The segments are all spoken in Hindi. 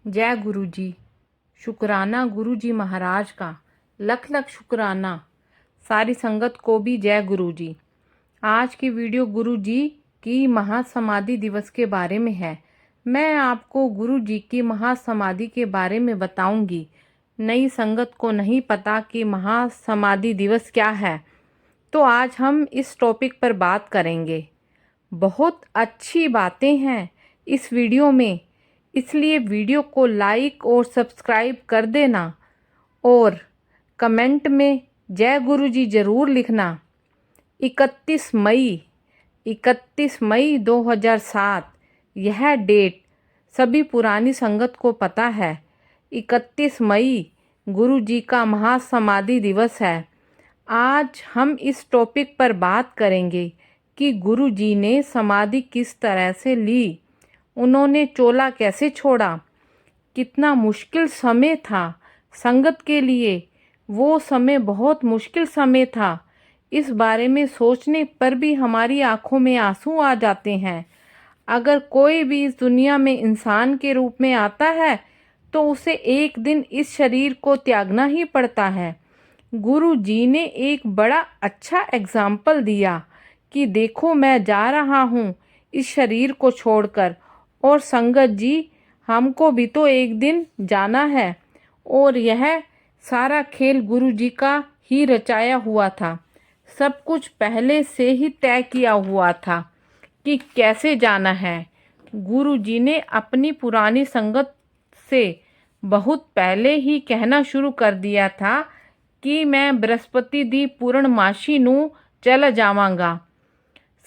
जय गुरु जी। शुक्राना गुरु जी महाराज का, लख लख शुक्राना। सारी संगत को भी जय गुरु जी। आज की वीडियो गुरु जी की महासमाधि दिवस के बारे में है। मैं आपको गुरु जी की महासमाधि के बारे में बताऊंगी। नई संगत को नहीं पता कि महासमाधि दिवस क्या है, तो आज हम इस टॉपिक पर बात करेंगे। बहुत अच्छी बातें हैं इस वीडियो में, इसलिए वीडियो को लाइक और सब्सक्राइब कर देना और कमेंट में जय गुरु जी ज़रूर लिखना। 31 मई 2007 यह डेट सभी पुरानी संगत को पता है। 31 मई गुरु जी का महासमाधि दिवस है। आज हम इस टॉपिक पर बात करेंगे कि गुरु जी ने समाधि किस तरह से ली, उन्होंने चोला कैसे छोड़ा, कितना मुश्किल समय था संगत के लिए। वो समय बहुत मुश्किल समय था। इस बारे में सोचने पर भी हमारी आंखों में आंसू आ जाते हैं। अगर कोई भी इस दुनिया में इंसान के रूप में आता है तो उसे एक दिन इस शरीर को त्यागना ही पड़ता है। गुरु जी ने एक बड़ा अच्छा एग्जाम्पल दिया कि देखो मैं जा रहा हूँ इस शरीर को छोड़कर, और संगत जी हमको भी तो एक दिन जाना है। और यह सारा खेल गुरु जी का ही रचाया हुआ था। सब कुछ पहले से ही तय किया हुआ था कि कैसे जाना है। गुरु जी ने अपनी पुरानी संगत से बहुत पहले ही कहना शुरू कर दिया था कि मैं बृहस्पति दी पूर्णमासी नू चला जावांगा।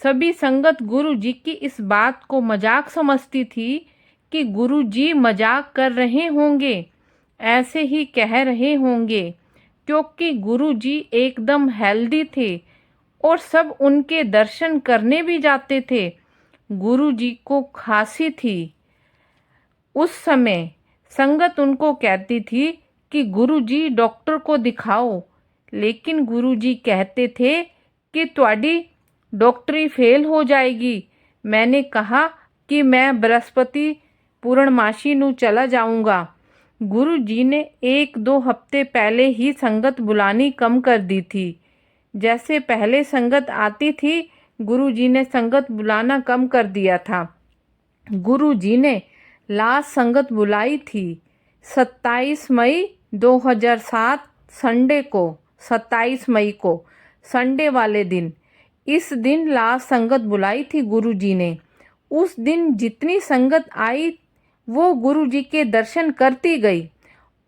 सभी संगत गुरु जी की इस बात को मजाक समझती थी कि गुरु जी मजाक कर रहे होंगे, ऐसे ही कह रहे होंगे, क्योंकि गुरु जी एकदम हेल्दी थे और सब उनके दर्शन करने भी जाते थे। गुरु जी को खांसी थी। उस समय संगत उनको कहती थी कि गुरु जी डॉक्टर को दिखाओ, लेकिन गुरु जी कहते थे कि तुम्हारी डॉक्टरी फेल हो जाएगी। मैंने कहा कि मैं बृहस्पति पूर्णमासी नू चला जाऊंगा। गुरु जी ने 1-2 हफ्ते पहले ही संगत बुलानी कम कर दी थी। जैसे पहले संगत आती थी, गुरु जी ने संगत बुलाना कम कर दिया था। गुरु जी ने लास्ट संगत बुलाई थी 27 मई 2007 संडे को। 27 मई को संडे वाले दिन, इस दिन लास्ट संगत बुलाई थी गुरु जी ने। उस दिन जितनी संगत आई वो गुरु जी के दर्शन करती गई,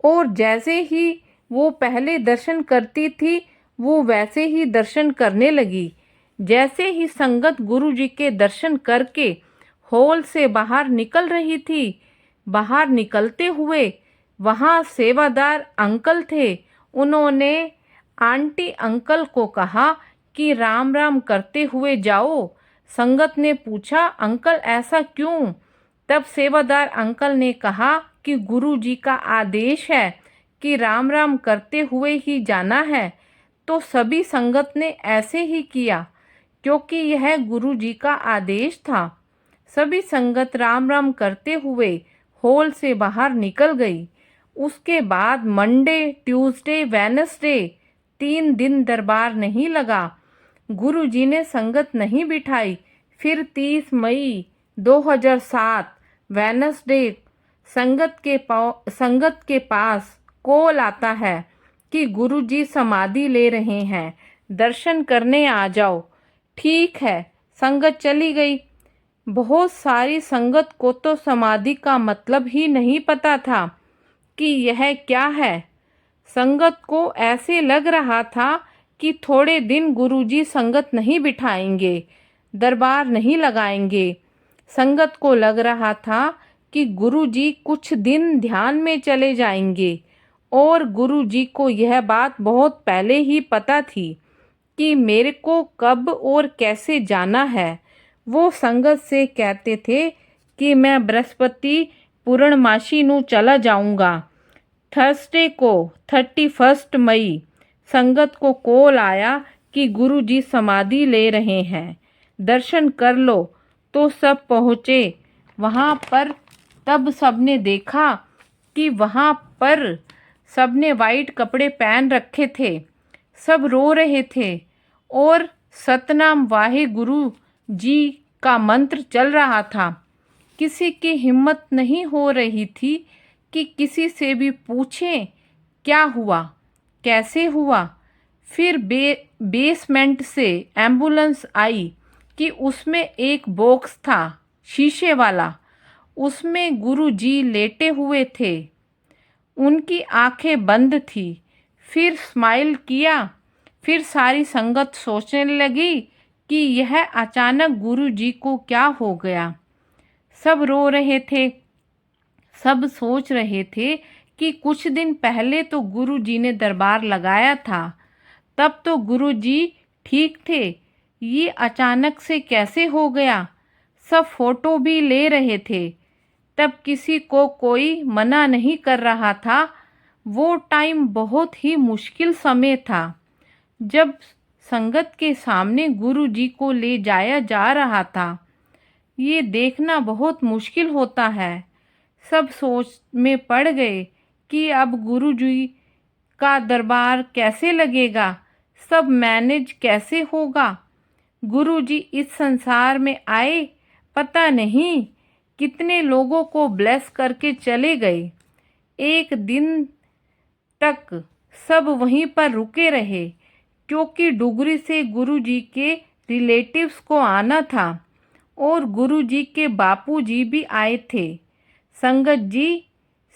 और जैसे ही वो पहले दर्शन करती थी वो वैसे ही दर्शन करने लगी। जैसे ही संगत गुरु जी के दर्शन करके हॉल से बाहर निकल रही थी, बाहर निकलते हुए वहाँ सेवादार अंकल थे। उन्होंने आंटी अंकल को कहा कि राम राम करते हुए जाओ। संगत ने पूछा, अंकल ऐसा क्यों? तब सेवादार अंकल ने कहा कि गुरु जी का आदेश है कि राम राम करते हुए ही जाना है। तो सभी संगत ने ऐसे ही किया, क्योंकि यह गुरु जी का आदेश था। सभी संगत राम राम करते हुए हॉल से बाहर निकल गई। उसके बाद मंडे, ट्यूसडे, वेडनेसडे 3 दिन दरबार नहीं लगा। गुरु जी ने संगत नहीं बिठाई। फिर 30 मई 2007 वेडनेसडे संगत के पास कॉल आता है कि गुरु जी समाधि ले रहे हैं, दर्शन करने आ जाओ। ठीक है, संगत चली गई। बहुत सारी संगत को तो समाधि का मतलब ही नहीं पता था कि यह क्या है। संगत को ऐसे लग रहा था कि थोड़े दिन गुरुजी संगत नहीं बिठाएंगे, दरबार नहीं लगाएंगे। संगत को लग रहा था कि गुरुजी कुछ दिन ध्यान में चले जाएंगे, और गुरुजी को यह बात बहुत पहले ही पता थी कि मेरे को कब और कैसे जाना है। वो संगत से कहते थे कि मैं बृहस्पति पूर्णमासी नू चला जाऊंगा। थर्सडे को 31 मई संगत को कॉल आया कि गुरु जी समाधि ले रहे हैं, दर्शन कर लो। तो सब पहुँचे वहाँ पर। तब सबने देखा कि वहाँ पर सबने वाइट कपड़े पहन रखे थे। सब रो रहे थे और सतनाम वाहे गुरु जी का मंत्र चल रहा था। किसी की हिम्मत नहीं हो रही थी कि किसी से भी पूछें क्या हुआ, कैसे हुआ। फिर बेसमेंट से एम्बुलेंस आई कि उसमें एक बॉक्स था शीशे वाला, उसमें गुरुजी लेटे हुए थे। उनकी आंखें बंद थी। फिर स्माइल किया। फिर सारी संगत सोचने लगी कि यह अचानक गुरुजी को क्या हो गया। सब रो रहे थे। सब सोच रहे थे कि कुछ दिन पहले तो गुरुजी ने दरबार लगाया था, तब तो गुरुजी ठीक थे, ये अचानक से कैसे हो गया। सब फोटो भी ले रहे थे। तब किसी को कोई मना नहीं कर रहा था। वो टाइम बहुत ही मुश्किल समय था जब संगत के सामने गुरुजी को ले जाया जा रहा था। ये देखना बहुत मुश्किल होता है। सब सोच में पड़ गए कि अब गुरुजी का दरबार कैसे लगेगा, सब मैनेज कैसे होगा। गुरुजी इस संसार में आए, पता नहीं कितने लोगों को ब्लेस करके चले गए। एक दिन तक सब वहीं पर रुके रहे क्योंकि डुगरी से गुरुजी के रिलेटिव्स को आना था और गुरुजी के बापूजी भी आए थे। संगत जी,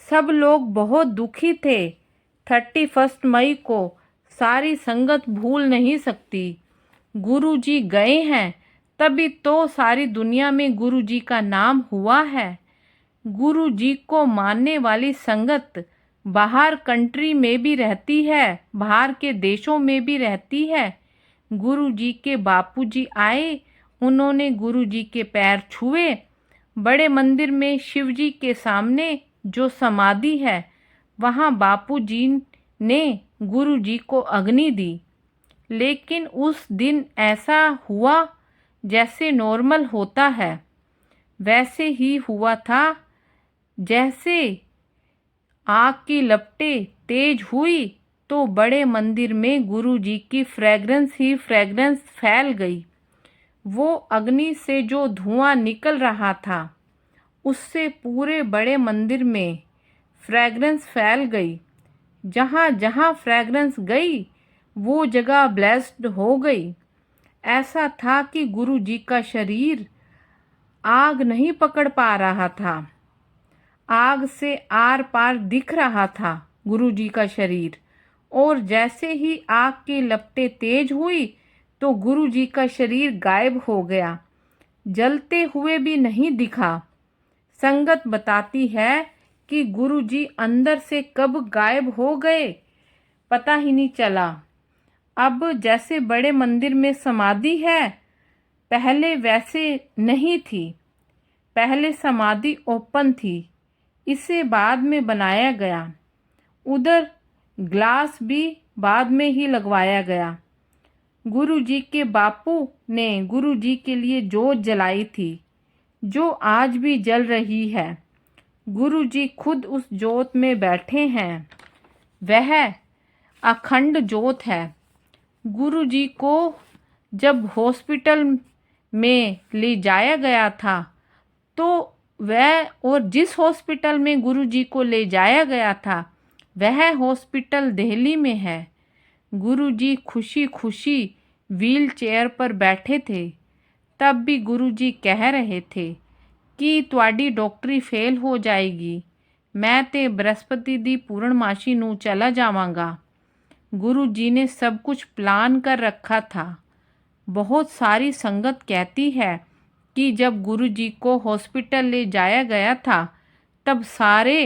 सब लोग बहुत दुखी थे। 31 मई को सारी संगत भूल नहीं सकती। गुरुजी गए हैं तभी तो सारी दुनिया में गुरुजी का नाम हुआ है। गुरुजी को मानने वाली संगत बाहर कंट्री में भी रहती है, बाहर के देशों में भी रहती है। गुरुजी के बापूजी आए, उन्होंने गुरुजी के पैर छुए। बड़े मंदिर में शिवजी के सामने जो समाधि है, वहाँ बापूजी ने गुरुजी को अग्नि दी। लेकिन उस दिन ऐसा हुआ जैसे नॉर्मल होता है, वैसे ही हुआ था। जैसे आग की लपटें तेज हुई तो बड़े मंदिर में गुरुजी की फ्रेग्रेंस ही फ्रेग्रेंस फैल गई। वो अग्नि से जो धुआं निकल रहा था, उससे पूरे बड़े मंदिर में फ्रेग्रेंस फैल गई। जहाँ जहाँ फ्रेग्रेंस गई वो जगह ब्लेस्ड हो गई। ऐसा था कि गुरुजी का शरीर आग नहीं पकड़ पा रहा था, आग से आर पार दिख रहा था गुरुजी का शरीर। और जैसे ही आग की लपटें तेज हुई तो गुरुजी का शरीर गायब हो गया, जलते हुए भी नहीं दिखा। संगत बताती है कि गुरुजी अंदर से कब गायब हो गए पता ही नहीं चला। अब जैसे बड़े मंदिर में समाधि है, पहले वैसे नहीं थी। पहले समाधि ओपन थी, इसे बाद में बनाया गया। उधर ग्लास भी बाद में ही लगवाया गया। गुरुजी के बापू ने गुरुजी के लिए जोत जलाई थी, जो आज भी जल रही है। गुरुजी खुद उस जोत में बैठे हैं। वह अखंड जोत है। गुरुजी को जब हॉस्पिटल में ले जाया गया था तो वह और जिस हॉस्पिटल में गुरुजी को ले जाया गया था वह हॉस्पिटल दिल्ली में है। गुरुजी खुशी खुशी व्हील चेयर पर बैठे थे। तब भी गुरुजी कह रहे थे कि ਤੁਹਾਡੀ डॉक्टरी फेल हो जाएगी, मैं ते बृहस्पति दी पूर्णमाशी नू चला जावांगा। गुरुजी ने सब कुछ प्लान कर रखा था। बहुत सारी संगत कहती है कि जब गुरुजी को हॉस्पिटल ले जाया गया था तब सारे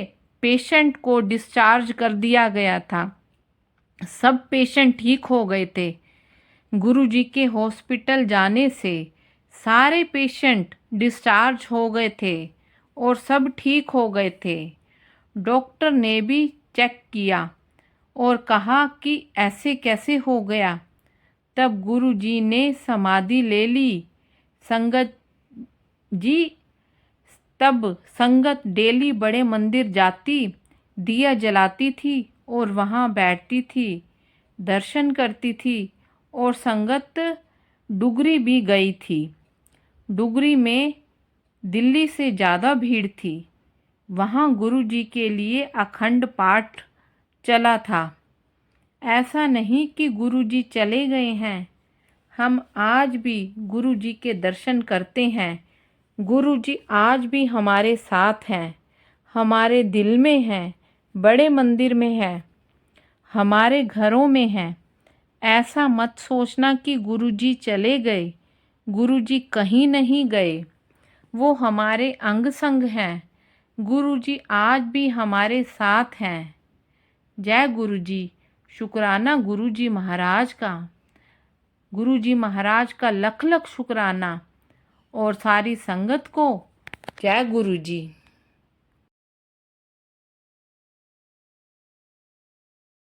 पेशेंट को डिस्चार्ज कर दिया गया था। सब पेशेंट ठीक हो गए थे। गुरुजी के हॉस्पिटल जाने से सारे पेशेंट डिस्चार्ज हो गए थे और सब ठीक हो गए थे। डॉक्टर ने भी चेक किया और कहा कि ऐसे कैसे हो गया। तब गुरुजी ने समाधि ले ली। संगत जी, तब संगत डेली बड़े मंदिर जाती, दिया जलाती थी और वहाँ बैठती थी, दर्शन करती थी और संगत डुगरी भी गई थी। डुगरी में दिल्ली से ज़्यादा भीड़ थी। वहाँ गुरु जी के लिए अखंड पाठ चला था। ऐसा नहीं कि गुरु जी चले गए हैं, हम आज भी गुरु जी के दर्शन करते हैं। गुरु जी आज भी हमारे साथ हैं, हमारे दिल में हैं, बड़े मंदिर में है, हमारे घरों में हैं। ऐसा मत सोचना कि गुरु जी चले गए। गुरु जी कहीं नहीं गए, वो हमारे अंग संग हैं। गुरु जी आज भी हमारे साथ हैं। जय गुरु जी। शुक्राना गुरु जी महाराज का। गुरु जी महाराज का लख लख शुक्राना और सारी संगत को जय गुरु जी।